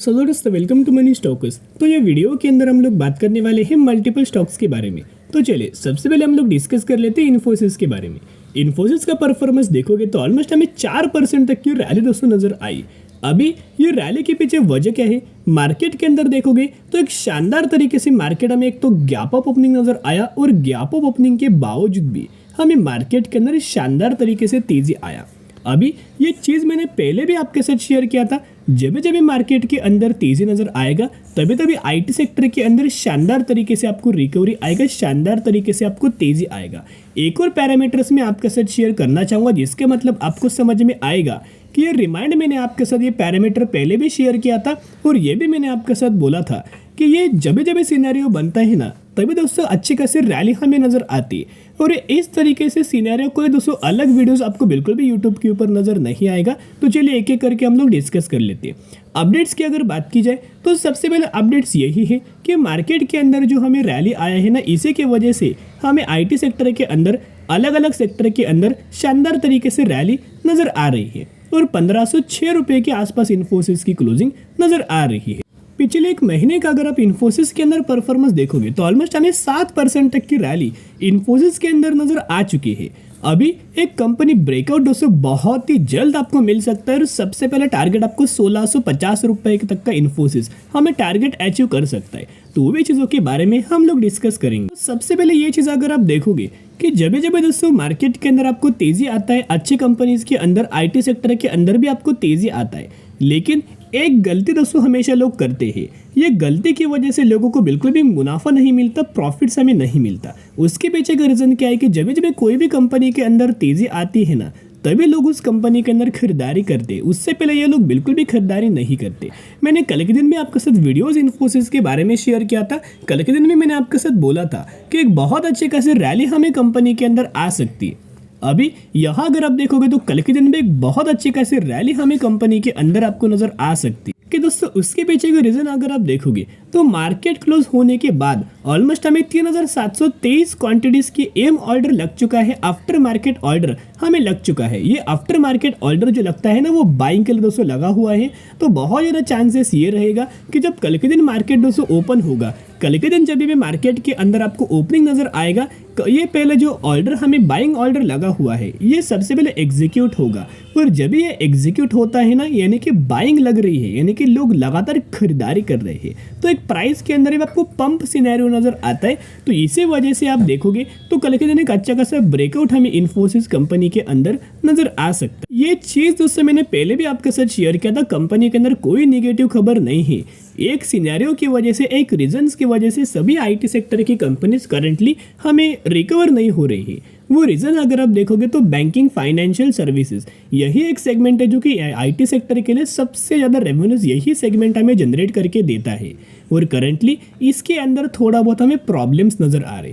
सो दोस्तों welcome to money stocks. तो ये वीडियो के अंदर हम लोग बात करने वाले हैं मल्टीपल स्टॉक्स के बारे में। तो चलिए सबसे पहले हम लोग डिस्कस कर लेते हैं इन्फोसिस के बारे में। इन्फोसिस का परफॉर्मेंस देखोगे तो ऑलमोस्ट हमें 4% तक की रैली दोस्तों नजर आई। अभी ये रैली के पीछे वजह क्या है? मार्केट के अंदर देखोगे तो एक शानदार तरीके से मार्केट हमें एक तो गैप अप ओपनिंग नजर आया और गैप अप ओपनिंग के बावजूद भी हमें मार्केट के अंदर शानदार तरीके से तेजी आया। अभी ये चीज़ मैंने पहले भी आपके साथ शेयर किया था, जब जब मार्केट के अंदर तेजी नजर आएगा तभी तभी आईटी सेक्टर के अंदर शानदार तरीके से आपको रिकवरी आएगा, शानदार तरीके से आपको तेजी आएगा। एक और पैरामीटर्स में आपके साथ शेयर करना चाहूँगा जिसके मतलब आपको समझ में आएगा कि ये रिमाइंड मैंने आपके साथ ये पैरामीटर पहले भी शेयर किया था और ये भी मैंने आपके साथ बोला था कि ये जब जब सिनेरियो बनता है ना तभी दोस्तों अच्छी खासी रैली हमें नजर आती है। और इस तरीके से सिनेरियो कोई दोस्तों अलग वीडियोस आपको बिल्कुल भी यूट्यूब के ऊपर नजर नहीं आएगा। तो चलिए एक एक करके हम लोग डिस्कस कर लेते हैं। अपडेट्स की अगर बात की जाए तो सबसे पहले अपडेट्स यही है कि मार्केट के अंदर जो हमें रैली आया है ना, इसी की वजह से हमें आईटी सेक्टर के अंदर अलग अलग सेक्टर के अंदर शानदार तरीके से रैली नजर आ रही है और 1506 रुपये के आसपास इन्फोसिस की क्लोजिंग नजर आ रही है। पिछले एक महीने का अगर आप इन्फोसिस के अंदर परफॉर्मेंस देखोगे तो ऑलमोस्ट हमें 7% तक की रैली इन्फोसिस के अंदर नजर आ चुकी है। अभी एक कंपनी ब्रेकआउट दोस्तों बहुत ही जल्द आपको मिल सकता है और सबसे पहले टारगेट आपको 1650 रुपए तक का इन्फोसिस हमें टारगेट अचीव कर सकता है। तो वे चीज़ों के बारे में हम लोग डिस्कस करेंगे। तो सबसे पहले ये चीज़ अगर आप देखोगे कि जब जब दोस्तों मार्केट के अंदर आपको तेजी आता है, अच्छी कंपनीज के अंदर आईटी सेक्टर के अंदर भी आपको तेजी आता है, लेकिन एक गलती दोस्तों हमेशा लोग करते हैं। ये गलती की वजह से लोगों को बिल्कुल भी मुनाफा नहीं मिलता, प्रॉफिट्स हमें नहीं मिलता। उसके पीछे का रीज़न क्या है कि जब जब कोई भी कंपनी के अंदर तेजी आती है ना तभी लोग उस कंपनी के अंदर खरीदारी करते, उससे पहले ये लोग बिल्कुल भी खरीदारी नहीं करते। मैंने कल के दिन भी आपके साथ वीडियोस इन्फोसिस के बारे में शेयर किया था। कल के दिन भी मैंने आपके साथ बोला था कि एक बहुत अच्छे खासी रैली हमें कंपनी के अंदर आ सकती है। अभी यहाँ अगर आप देखोगे तो कल के दिन में एक बहुत अच्छी खासी रैली हमें कंपनी के अंदर आपको नजर आ सकती है। कि दोस्तों उसके पीछे का रीजन अगर आप देखोगे तो मार्केट क्लोज होने के बाद ऑलमोस्ट हमें 3723 क्वांटिटीज की एम ऑर्डर लग चुका है। आफ्टर मार्केट ऑर्डर हमें लग चुका है। ये आफ्टर मार्केट ऑर्डर जो लगता है ना वो बाइंग के लिए दोस्तों लगा हुआ है। तो बहुत ज़्यादा चांसेस ये रहेगा कि जब कल के दिन मार्केट दोस्तों ओपन होगा, कल के दिन जब भी मार्केट के अंदर आपको ओपनिंग नजर आएगा, ये पहले जो ऑर्डर हमें बाइंग ऑर्डर लगा हुआ है ये सबसे पहले एग्जीक्यूट होगा। और जब ये एग्जीक्यूट होता है ना, यानी कि बाइंग लग रही है, यानी कि लोग लगातार खरीदारी कर रहे हैं, तो एक प्राइस के अंदर आपको पंप सिनेरियो नजर आता है। तो इसी वजह से आप देखोगे तो कल के दिन एक अच्छा खासा ब्रेकआउट हमें इन्फोसिस कंपनी के अंदर नजर आ सकता है। ये चीज दोस्तों मैंने पहले भी आपके साथ शेयर किया था, कंपनी के अंदर कोई निगेटिव खबर नहीं है। एक सिनेरियो की वजह से, एक रीजंस की वजह से सभी आईटी सेक्टर की कंपनीज करंटली हमें रिकवर नहीं हो रही है। वो रीजन अगर आप देखोगे तो बैंकिंग, फाइनेंशियल सर्विसेज, यही एक सेगमेंट है जो कि आईटी सेक्टर के लिए सबसे ज़्यादा रेवेन्यूज यही सेगमेंट हमें जनरेट करके देता है। और करंटली इसके अंदर थोड़ा बहुत हमें प्रॉब्लम्स नज़र आ रहे।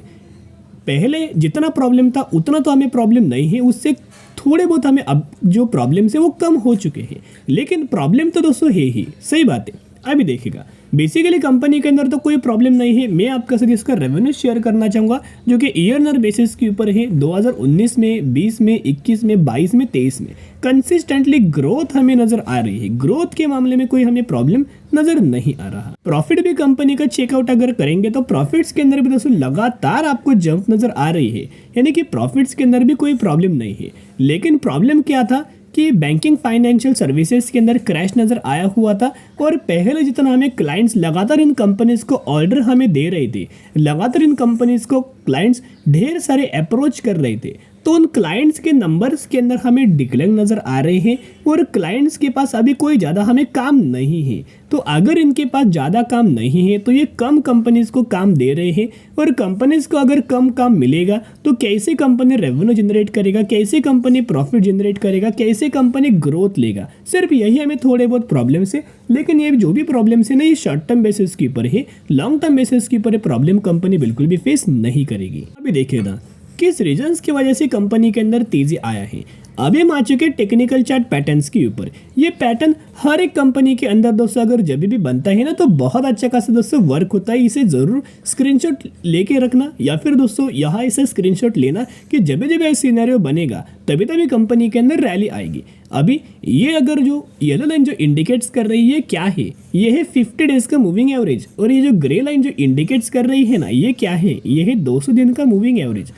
पहले जितना प्रॉब्लम था उतना तो हमें प्रॉब्लम नहीं है, उससे थोड़े बहुत हमें अब जो प्रॉब्लम्स है वो कम हो चुके हैं, लेकिन प्रॉब्लम तो दोस्तों है ही। सही बात है। अभी देखिएगा बेसिकली कंपनी के अंदर तो कोई प्रॉब्लम नहीं है। मैं आपके साथ इसका रेवेन्यू शेयर करना चाहूँगा जो कि ईयरनर बेसिस के ऊपर है। 2019 में, 20 में, 21 में, 22 में, 23 में कंसिस्टेंटली ग्रोथ हमें नजर आ रही है। ग्रोथ के मामले में कोई हमें प्रॉब्लम नजर नहीं आ रहा। प्रॉफिट भी कंपनी का चेकआउट अगर करेंगे तो प्रॉफिट्स के अंदर भी दोस्तों लगातार आपको जंप नजर आ रही है, यानी कि प्रॉफिट्स के अंदर भी कोई प्रॉब्लम नहीं है। लेकिन प्रॉब्लम क्या था कि बैंकिंग, फाइनेंशियल सर्विसेज के अंदर क्रैश नज़र आया हुआ था। और पहले जितना हमें क्लाइंट्स लगातार इन कंपनीज को ऑर्डर हमें दे रहे थे, लगातार इन कंपनीज को क्लाइंट्स ढेर सारे अप्रोच कर रहे थे, तो उन क्लाइंट्स के नंबर्स के अंदर हमें डिक्लाइन नज़र आ रहे हैं और क्लाइंट्स के पास अभी कोई ज़्यादा हमें काम नहीं है। तो अगर इनके पास ज़्यादा काम नहीं है तो ये कम कंपनीज को काम दे रहे हैं, और कंपनीज को अगर कम काम मिलेगा तो कैसे कंपनी रेवेन्यू जनरेट करेगा, कैसे कंपनी प्रॉफिट जनरेट करेगा, कैसे कंपनी ग्रोथ लेगा। सिर्फ यही हमें थोड़े बहुत प्रॉब्लम्स है, लेकिन ये जो भी प्रॉब्लम्स है ना ये शॉर्ट टर्म बेसिस के ऊपर है। लॉन्ग टर्म बेसिस के ऊपर प्रॉब्लम कंपनी बिल्कुल भी फेस नहीं करेगी। अभी देखिए ना किस रीजंस की वजह से कंपनी के अंदर तेजी आया है। अभी हम आ चुके हैं टेक्निकल चार्ट पैटर्न्स के ऊपर। ये पैटर्न हर एक कंपनी के अंदर दोस्तों अगर जब भी बनता है ना तो बहुत अच्छा खासा दोस्तों वर्क होता है। इसे जरूर स्क्रीनशॉट लेके रखना या फिर दोस्तों यहाँ इसे स्क्रीनशॉट लेना कि जब जब ऐसा सिनेरियो बनेगा तभी तभी कंपनी के अंदर रैली आएगी। अभी ये अगर जो येलो लाइन जो इंडिकेट्स कर रही है क्या है, ये है 50 डेज का मूविंग एवरेज। और ये जो ग्रे लाइन जो इंडिकेट्स कर रही है ना, ये क्या है, ये है 200 दिन का मूविंग एवरेज।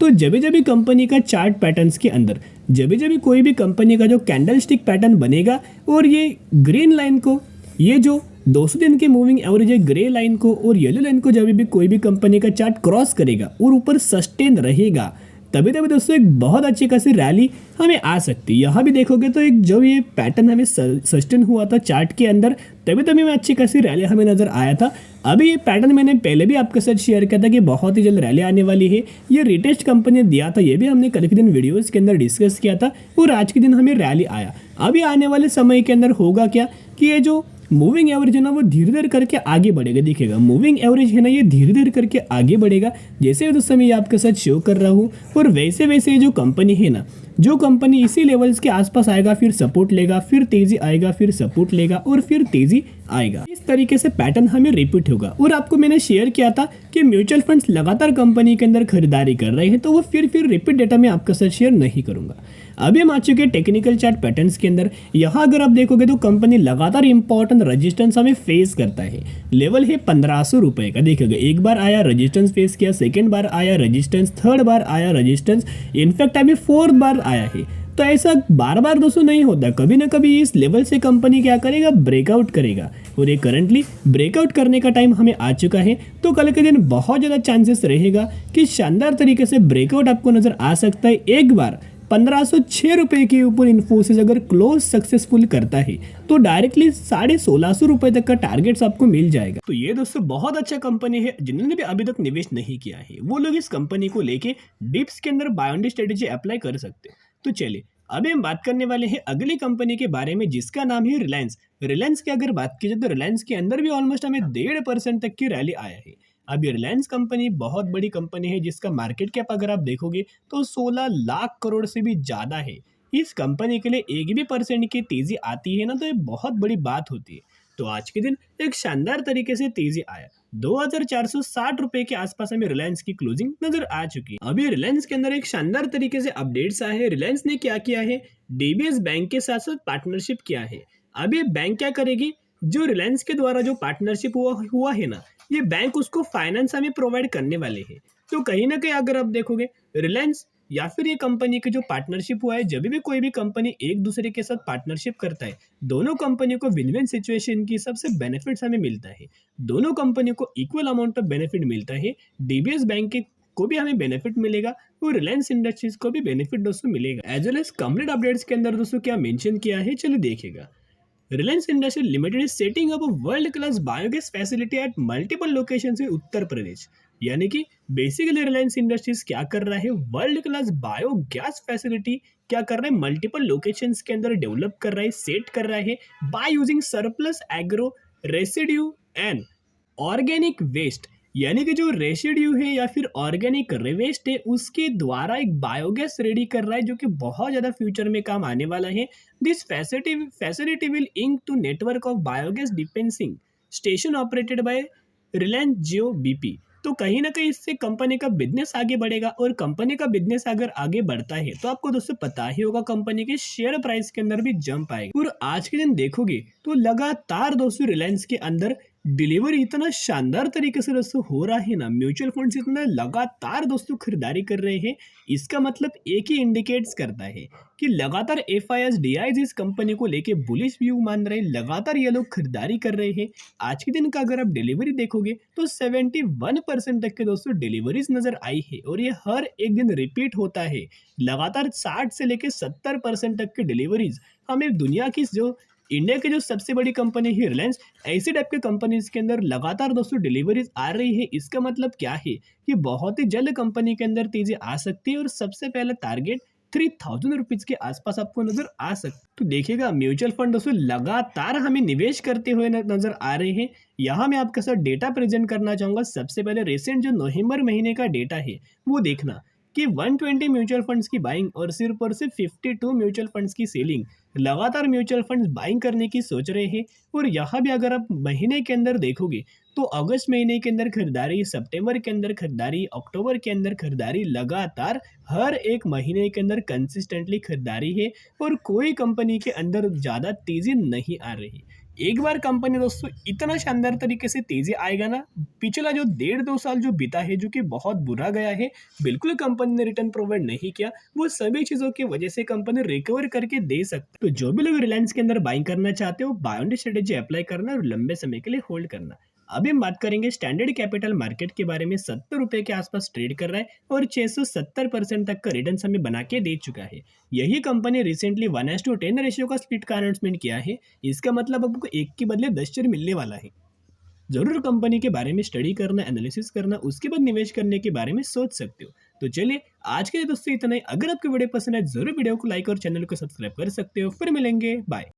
तो जब भी कंपनी का चार्ट पैटर्न्स के अंदर जब कोई भी कंपनी का जो कैंडल स्टिक पैटर्न बनेगा और ये ग्रीन लाइन को, ये जो 200 दिन के मूविंग एवरेज है ग्रे लाइन को और येलो लाइन को जब भी कोई भी कंपनी का चार्ट क्रॉस करेगा और ऊपर सस्टेन रहेगा, तभी तभी दोस्तों एक बहुत अच्छी खासी रैली हमें आ सकती है। यहाँ भी देखोगे तो एक जो ये पैटर्न हमें सस्टेन हुआ था चार्ट के अंदर, तभी तभी में अच्छी खासी रैली हमें नजर आया था। अभी ये पैटर्न मैंने पहले भी आपके साथ शेयर किया था कि बहुत ही जल्द रैली आने वाली है। ये रिटेस्ट कंपनी ने दिया था, ये भी हमने कल के दिन वीडियोस के अंदर डिस्कस किया था और आज के दिन हमें रैली आया। अभी आने वाले समय के अंदर होगा क्या कि ये जो मूविंग एवरेज है ना वो धीरे धीरे करके आगे बढ़ेगा। देखिएगा मूविंग एवरेज है ना ये धीरे धीरे करके आगे बढ़ेगा, जैसे दोस्तों मैं ये आपके साथ शो कर रहा हूँ। और वैसे वैसे ये जो कंपनी है ना, जो कंपनी इसी लेवल्स के आसपास आएगा फिर सपोर्ट लेगा, फिर तेजी आएगा, फिर सपोर्ट लेगा और फिर तेजी आएगा। इस तरीके से पैटर्न हमें रिपीट होगा। और आपको मैंने शेयर किया था कि म्यूचुअल फंड्स लगातार कंपनी के अंदर खरीदारी कर रहे हैं, तो वो फिर रिपीट डेटा मैं आपके साथ शेयर नहीं करूंगा। अभी हम आ चुके हैं टेक्निकल चार्ट पैटर्न्स के अंदर। यहाँ अगर आप देखोगे तो कंपनी लगातार इंपॉर्टेंट रेजिस्टेंस हमें फेस करता है। लेवल है 1500 रुपए का। देखिएगा एक बार आया रेजिस्टेंस फेस किया, सेकेंड बार आया रेजिस्टेंस, थर्ड बार आया रेजिस्टेंस, इनफैक्ट अभी फोर्थ बार आया है। तो ऐसा बार बार दोस्तों नहीं होता, कभी ना कभी इस लेवल से कंपनी क्या करेगा, ब्रेकआउट करेगा। और ये करंटली ब्रेकआउट करने का टाइम हमें आ चुका है। तो कल के दिन बहुत ज़्यादा चांसेस रहेगा कि शानदार तरीके से ब्रेकआउट आपको नजर आ सकता है। एक बार 1506 रुपए के ऊपर इन्फोसिस अगर क्लोज सक्सेसफुल करता है तो डायरेक्टली 1650 रुपए तक का टारगेट्स आपको मिल जाएगा। तो ये दोस्तों बहुत अच्छा कंपनी है। जिन्होंने भी अभी तक निवेश नहीं किया है वो लोग इस कंपनी को लेके डिप्स के अंदर buy on the strategy apply कर सकते हैं। तो चलिए अभी हम बात करने वाले हैं अगली कंपनी के बारे में जिसका नाम है रिलायंस। रिलायंस की अगर बात की जाए तो रिलायंस के अंदर भी ऑलमोस्ट हमें 1.5% तक की रैली आया है। अब ये रिलायंस कंपनी बहुत बड़ी कंपनी है जिसका मार्केट कैप अगर आप देखोगे तो 16 लाख करोड़ से भी ज्यादा है। इस कंपनी के लिए एक भी परसेंट की तेजी आती है ना तो ये बहुत बड़ी बात होती है। तो आज के दिन एक शानदार तरीके से तेजी आया, 2460 रुपए के आसपास हमें रिलायंस की क्लोजिंग नजर आ चुकी है। अभी रिलायंस के अंदर एक शानदार तरीके से अपडेट्स आए हैं। रिलायंस ने क्या किया है, डीबीएस बैंक के साथ साथ पार्टनरशिप किया है। अब ये बैंक क्या करेगी, जो रिलायंस के द्वारा जो पार्टनरशिप हुआ है ना, ये बैंक उसको फाइनेंस हमें प्रोवाइड करने वाले हैं। तो कहीं ना कहीं अगर आप देखोगे रिलायंस या फिर ये कंपनी के जो पार्टनरशिप हुआ है, जब भी कोई भी कंपनी एक दूसरे के साथ पार्टनरशिप करता है, दोनों कंपनी को विन विन सिचुएशन की सबसे बेनिफिट्स हमें मिलता है। दोनों कंपनी को इक्वल अमाउंट ऑफ बेनिफिट मिलता है। डीबीएस बैंक के को भी हमें बेनिफिट मिलेगा और रिलायंस इंडस्ट्रीज को भी बेनिफिट दोस्तों मिलेगा। As well as complete updates के अंदर दोस्तों क्या मेंशन किया है, चलिए देखिएगा। Reliance Industries Limited is setting up a world-class biogas facility at multiple locations in Uttar Pradesh. यानी कि बेसिकली रिलायंस इंडस्ट्रीज क्या कर रहा है, वर्ल्ड क्लास बायोगैस फैसिलिटी क्या कर रहा है, मल्टीपल लोकेशंस के अंदर डेवलप कर रहा है, सेट कर रहा है by using surplus agro residue and organic waste. यानी कि जो रेसिड्यू है या फिर ऑर्गेनिक वेस्ट है उसके द्वारा एक बायोगैस रेडी कर रहा है, जो कि बहुत ज़्यादा फ्यूचर में काम आने वाला है। This facility will link to network of biogas dispensing station operated by Reliance Jio BP. तो कहीं ना कहीं इससे कंपनी का बिजनेस आगे बढ़ेगा और कंपनी का बिजनेस अगर आगे बढ़ता है तो आपको दोस्तों पता ही होगा कंपनी के शेयर प्राइस के अंदर भी जंप आएगा। और आज के दिन देखोगे तो लगातार दोस्तों रिलायंस के अंदर डिलीवरी इतना शानदार तरीके से दोस्तों हो रहा है ना, म्यूचुअल फंड्स इतना लगातार दोस्तों खरीदारी कर रहे हैं। इसका मतलब एक ही इंडिकेट्स करता है कि लगातार एफआईआईज डीआईज इस कंपनी को लेके बुलिश व्यू मान रहे हैं, लगातार ये लोग खरीदारी कर रहे हैं। आज के दिन का अगर आप डिलीवरी देखोगे तो 71% तक के दोस्तों डिलीवरीज नजर आई है और ये हर एक दिन रिपीट होता है। लगातार 60 से लेकर 70% तक के डिलीवरीज हमें दुनिया की जो इंडिया की जो सबसे बड़ी कंपनी है रिलायंस, ऐसे टाइप के कंपनीज के अंदर लगातार दोस्तों डिलीवरीज आ रही है। इसका मतलब क्या है कि बहुत ही जल्द कंपनी के अंदर तेजी आ सकती है और सबसे पहला टारगेट 3000 रुपीज के आसपास आपको नजर आ सकता है। तो देखिएगा म्यूचुअल फंड दोस्तों लगातार हमें निवेश करते हुए नजर आ रहे हैं। यहाँ मैं आपके साथ डेटा प्रेजेंट करना चाहूंगा। सबसे पहले रिसेंट जो नवंबर महीने का डेटा है वो देखना कि 120 म्यूचुअल फंड्स की बाइंग और सिर्फ 52 म्यूचुअल फंड्स की सेलिंग। लगातार म्यूचुअल फंड्स बाइंग करने की सोच रहे हैं। और यहाँ भी अगर आप महीने के अंदर देखोगे तो अगस्त महीने के अंदर खरीदारी, सितंबर के अंदर खरीदारी, अक्टूबर के अंदर खरीदारी, लगातार हर एक महीने के अंदर कंसिस्टेंटली खरीदारी है। और कोई कंपनी के अंदर ज़्यादा तेज़ी नहीं आ रही। एक बार कंपनी दोस्तों इतना शानदार तरीके से तेज़ी आएगा ना, पिछला जो 1.5-2 साल जो बीता है जो कि बहुत बुरा गया है, बिल्कुल कंपनी ने रिटर्न प्रोवाइड नहीं किया, वो सभी चीज़ों की वजह से कंपनी रिकवर करके दे सकती है। तो जो भी लोग रिलायंस के अंदर बाइंग करना चाहते हो, buy on the strategy apply करना और लंबे समय के लिए होल्ड करना। अभी हम बात करेंगे स्टैंडर्ड कैपिटल मार्केट के बारे में। 70 रुपए के आसपास ट्रेड कर रहा है और 670% तक का रिटर्न हमें बना के दे चुका है। यही कंपनी रिसेंटली 1:10 रेशियो का स्प्लिट का अनाउंसमेंट किया है। इसका मतलब आपको एक के बदले 10 शेयर मिलने वाला है। जरूर कंपनी के बारे में स्टडी करना, एनालिसिस करना, उसके बाद निवेश करने के बारे में सोच सकते हो। तो चलिए आज के लिए दोस्तों इतना ही। अगर आपको वीडियो पसंद है जरूर वीडियो को लाइक और चैनल को सब्सक्राइब कर सकते हो। फिर मिलेंगे, बाय।